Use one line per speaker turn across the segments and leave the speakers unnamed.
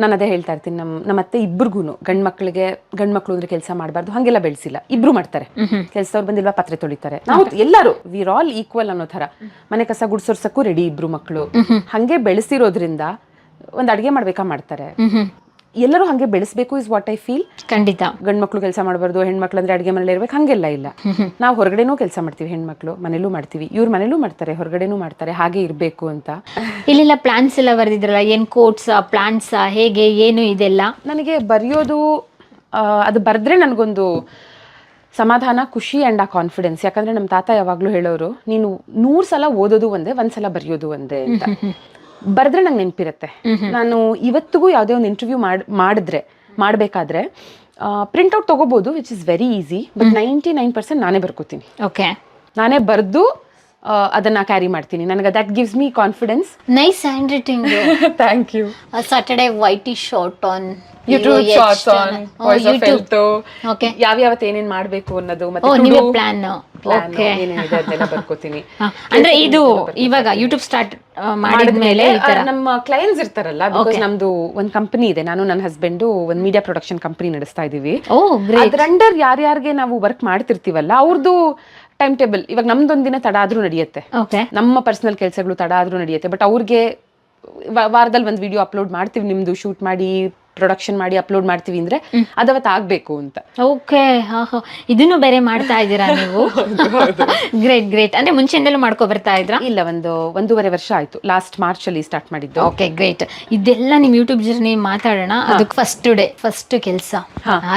ನಾನು ಅದೇ ಹೇಳ್ತಾ ಇರ್ತೀನಿ, ನಮ್ಮ ಅತ್ತೆ ಇಬ್ರಿಗೂ ಗಂಡ್ಮಕ್ಳು ಅಂದ್ರೆ ಕೆಲಸ ಮಾಡಬಾರ್ದು ಹಾಗೆಲ್ಲ ಬೆಳೆಸಿಲ್ಲ. ಇಬ್ರು ಮಾಡ್ತಾರೆ, ಕೆಲಸದವ್ರು ಬಂದಿಲ್ವಾ ಪಾತ್ರೆ ತೊಳಿತಾರೆ, ನಾವು ಎಲ್ಲರೂ ವಿರ್ ಆಲ್ ಈಕ್ವಲ್ ಅನ್ನೋ ತರ. ಮನೆ ಕಸ ಗುಡ್ಸೋರ್ಸಕ್ಕೂ ರೆಡಿ ಇಬ್ರು ಮಕ್ಕಳು, ಹಂಗೆ ಬೆಳೆಸಿರೋದ್ರಿಂದ ಒಂದ್ ಅಡ್ಗೆ ಮಾಡ್ಬೇಕಾ ಮಾಡ್ತಾರೆ. ಎಲ್ಲರೂ ಹಂಗೆ ಬೆಳೆಸಬೇಕು ಇಸ್ ವಾಟ್ ಐ ಫೀಲ್.
ಖಂಡಿತ.
ಗಂಡ್ಮಕ್ಳು ಕೆಲಸ ಮಾಡಬಾರ್ದು, ಹೆಣ್ಮಕ್ಳು ಅಂದ್ರೆ ಅಡ್ಗೆ ಮನೇಲಿ ಇರ್ಬೇಕು ಹಂಗೆಲ್ಲ ಇಲ್ಲ. ನಾವು ಹೊರಗಡೆನೂ ಕೆಲಸ ಮಾಡ್ತೀವಿ, ಹೆಣ್ಮಕ್ಳು ಮನೇಲೂ ಮಾಡ್ತೀವಿ, ಇವ್ರ ಮನೇಲೂ ಮಾಡ್ತಾರೆ, ಹೊರಗಡೆನೂ ಮಾಡ್ತಾರೆ, ಹಾಗೆ ಇರ್ಬೇಕು ಅಂತ.
ಇಲ್ಲೆಲ್ಲ ಪ್ಲಾನ್ಸ್ ಎಲ್ಲ ಬರ್ದಿದ್ರಲ್ಲ, ಏನ್ ಕೋಟ್ಸ್ ಪ್ಲಾನ್ಸ್ ಹೇಗೆ ಏನು ಇದೆಲ್ಲ? ನನಗೆ
ಬರೆಯೋದು ಅದು ಬರೆದ್ರೆ ನನಗೊಂದು ಸಮಾಧಾನ, ಖುಷಿ ಅಂಡ್ ಆ ಕಾನ್ಫಿಡೆನ್ಸ್. ಯಾಕಂದ್ರೆ ನಮ್ಮ ತಾತ ಯಾವಾಗ್ಲೂ ಹೇಳೋರು, ನೀನು 100 ಸಲ ಓದೋದು ಒಂದೇ, 1 ಸಲ ಬರೆಯೋದು ಒಂದೇ ಅಂತ. ಬರೆದ್ರೆ ನಂಗೆ ನೆನಪಿರುತ್ತೆ. ನಾನು ಇವತ್ತಿಗೂ ಯಾವುದೇ ಒಂದು ಇಂಟರ್ವ್ಯೂ ಮಾಡಬೇಕಾದ್ರೆ ಪ್ರಿಂಟ್ಔಟ್ ತಗೋಬಹುದು, which is very easy. But 99% ನಾನೇ ಬರ್ಕೋತೀನಿ.
ಓಕೆ,
ನಾನೇ ಬರೆದು ಅದನ್ನ ಕ್ಯಾರಿ ಮಾಡ್ತೀನಿ. ನನಗೆ that gives me confidence.
Nice handwriting.
Thank you.
Saturday YT short on
YouTube shorts on voice of health, ಯಾವ್ಯಾವತ್ತು ಏನೇನ್ ಮಾಡ್ಬೇಕು ಅನ್ನೋದು, ಮತ್ತೆ
ಪ್ಲಾನ್
ಏನೇನಿದೆ ಅದೆಲ್ಲ ಬರ್ಕೋತೀನಿ.
ಅಂದ್ರೆ ಇದು ಇವಾಗ ಯೂಟ್ಯೂಬ್ ಸ್ಟಾರ್ಟ್ ಮಾಡಿದ್ಮೇಲೆ
ನಮ್ಮ ಕ್ಲೈಂಟ್ಸ್ ಇರ್ತಾರಲ್ಲ, ಬಿಕಾಸ್ ನಮ್ದು ಒಂದ್ ಕಂಪನಿ ಇದೆ, ನಾನು ನನ್ನ ಹಸ್ಬೆಂಡ್ ಒಂದ್ ಮೀಡಿಯಾ ಪ್ರೊಡಕ್ಷನ್ ಕಂಪನಿ ನಡೆಸ್ತಾ ಇದೀವಿ. ಅದ್ರ ಅಂಡರ್ ಯಾರ್ಯಾರಿಗೆ ನಾವು ವರ್ಕ್ ಮಾಡ್ತಿರ್ತೀವಲ್ಲ ಅವ್ರದ್ದು ಟೈಮ್ ಟೇಬಲ್, ಇವಾಗ ನಮ್ದೊಂದಿನ ತಡ ಆದ್ರೂ ನಡೆಯುತ್ತೆ, ನಮ್ಮ ಪರ್ಸನಲ್ ಕೆಲಸಗಳು ತಡ ಆದ್ರೂ ನಡೆಯುತ್ತೆ. ಬಟ್ ಅವ್ರಿಗೆ ವಾರದಲ್ಲಿ ಒಂದು ವಿಡಿಯೋ ಅಪ್ಲೋಡ್ ಮಾಡ್ತೀವಿ, ನಿಮ್ದು ಶೂಟ್ ಮಾಡಿ ಪ್ರೊಡಕ್ಷನ್ ಮಾಡಿ ಅಪ್ಲೋಡ್ ಮಾಡ್ತೀವಿ ಅಂದ್ರೆ ಅದವತ್ತು ಆಗ್ಬೇಕು ಅಂತ.
ಓಕೆ, ಇದನ್ನು ಬೇರೆ ಮಾಡ್ತಾ ಇದ್ದೀರಾ ನೀವು? Great great. ಅಂದ್ರೆ ಮುಂಚೆಯಿಂದಲೂ ಮಾಡ್ಕೊ ಬರ್ತಾ ಇದ್ರಾ?
ಇಲ್ಲ, 1.5 ವರ್ಷ ಆಯ್ತು, ಲಾಸ್ಟ್ ಮಾರ್ಚ್ ಅಲ್ಲಿ ಸ್ಟಾರ್ಟ್ ಮಾಡಿದ್ದು.
Okay, great. ಇದೆಲ್ಲ ನಿಮ್ ಯೂಟ್ಯೂಬ್ ಜರ್ನಿ ಮಾತಾಡೋಣ. ಅದಕ್ಕೆ ಫಸ್ಟ್ ಕೆಲಸ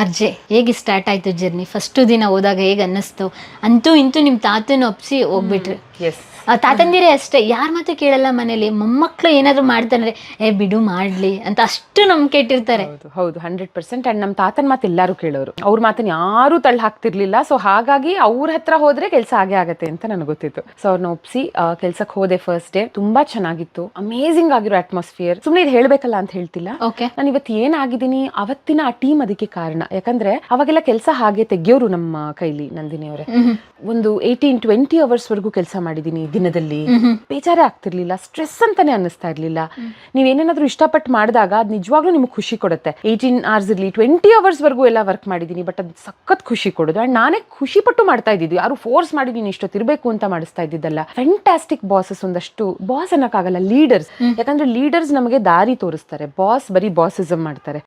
ಆರ್ಜೆ ಹೇಗೆ ಸ್ಟಾರ್ಟ್ ಆಯ್ತು ಜರ್ನಿ? ಫಸ್ಟ್ ದಿನ ಹೋದಾಗ ಹೇಗೆ ಅನ್ನಿಸ್ತು? ಅಂತೂ ಇಂತೂ ನಿಮ್ ತಾತನ ಒಪ್ಸಿ ಹೋಗ್ಬಿಟ್ರಿ.
ಎಸ್,
ತಾತಂದಿರೇ ಅಷ್ಟೇ, ಯಾರ ಮಾತು ಕೇಳಲ್ಲ ಮನೇಲಿ. ಮೊಮ್ಮಕ್ಳು ಏನಾದ್ರು ಮಾಡ್ತಾರೆ, ಬಿಡು ಮಾಡ್ಲಿ ಅಂತ ಅಷ್ಟು ನಂಬಿಕೆ ಇಟ್ಟಿರ್ತಾರೆ.
ಹೌದು 100%. ಅಂಡ್ ನಮ್ಮ ತಾತನ ಮಾತು ಎಲ್ಲಾರು ಕೇಳೋರು, ಅವ್ರ ಮಾತನ್ನ ಯಾರು ತಳ್ಳಿ ಹಾಕ್ತಿರ್ಲಿಲ್ಲ. ಸೊ ಹಾಗಾಗಿ ಅವ್ರ ಹತ್ರ ಹೋದ್ರೆ ಕೆಲಸ ಆಗೇ ಆಗತ್ತೆ ಅಂತ ನನಗೆ ಗೊತ್ತಿತ್ತು. ಸೊ ಅವ್ರನ್ನ ಒಪ್ಸಿ ಕೆಲ್ಸಕ್ಕೆ ಹೋದೆ. ಫಸ್ಟ್ ಡೇ ತುಂಬಾ ಚೆನ್ನಾಗಿತ್ತು, ಅಮೇಸಿಂಗ್ ಆಗಿರೋ ಅಟ್ಮಾಸ್ಫಿಯರ್. ಸುಮ್ನೆ ಇದು ಹೇಳ್ಬೇಕಲ್ಲ ಅಂತ ಹೇಳ್ತಿಲ್ಲ, ನಾನು ಇವತ್ತು ಏನಾಗಿದ್ದೀನಿ ಅವತ್ತಿನ ಆ ಟೀಮ್ ಅದಕ್ಕೆ ಕಾರಣ. ಯಾಕಂದ್ರೆ ಅವಾಗೆಲ್ಲ ಕೆಲಸ ಹಾಗೆ ತೆಗಿಯೋರು ನಮ್ಮ ಕೈಲಿ. ನಂದಿನಿ ಅವರೇ ಒಂದು 18-20 ಅವರ್ಸ್ ವರೆಗೂ ಕೆಲಸ ಮಾಡಿದೀನಿ ದಿನದಲ್ಲಿ. ಬೇಜಾರೇ ಆಗ್ತಿರ್ಲಿಲ್ಲ, ಸ್ಟ್ರೆಸ್ ಅಂತಾನೆ ಅನ್ನಿಸ್ತಾ ಇರ್ಲಿಲ್ಲ. ನೀವೇನೇನಾದ್ರೂ ಇಷ್ಟಪಟ್ಟು ಮಾಡಿದಾಗ ಅದು ನಿಜವಾಗ್ಲೂ ನಿಮ್ಗೆ ಖುಷಿ ಕೊಡುತ್ತೆ. 18 hours ಇರ್ಲಿ, 20 hours ವರೆಗೂ ಎಲ್ಲ ವರ್ಕ್ ಮಾಡಿದೀನಿ, ಬಟ್ ಅದು ಸಖತ್ ಖುಷಿ ಕೊಡೋದು. ಅಂಡ್ ನಾನೇ ಖುಷಿ ಪಟ್ಟು ಮಾಡ್ತಾ ಇದ್ದಿದ್ದು, ಯಾರು ಫೋರ್ಸ್ ಮಾಡಿ ನೀನು ಇಷ್ಟೊತ್ತಿರ್ಬೇಕು ಅಂತ ಮಾಡಿಸ್ತಾ ಇದ್ದಿದ್ದಲ್ಲ. ಫ್ಯಾಂಟಾಸ್ಟಿಕ್ ಬಾಸಸ್, ಒಂದಷ್ಟು ಬಾಸ್ ಅನ್ನಕ್ಕಾಗಲ್ಲ, ಲೀಡರ್ಸ್. ಯಾಕಂದ್ರೆ ಲೀಡರ್ಸ್ ನಮಗೆ ದಾರಿ ತೋರಿಸ್ತಾರೆ, ಬಾಸ್ ಬರೀ ಬಾಸಿಸಮ್ ಮಾಡ್ತಾರೆ.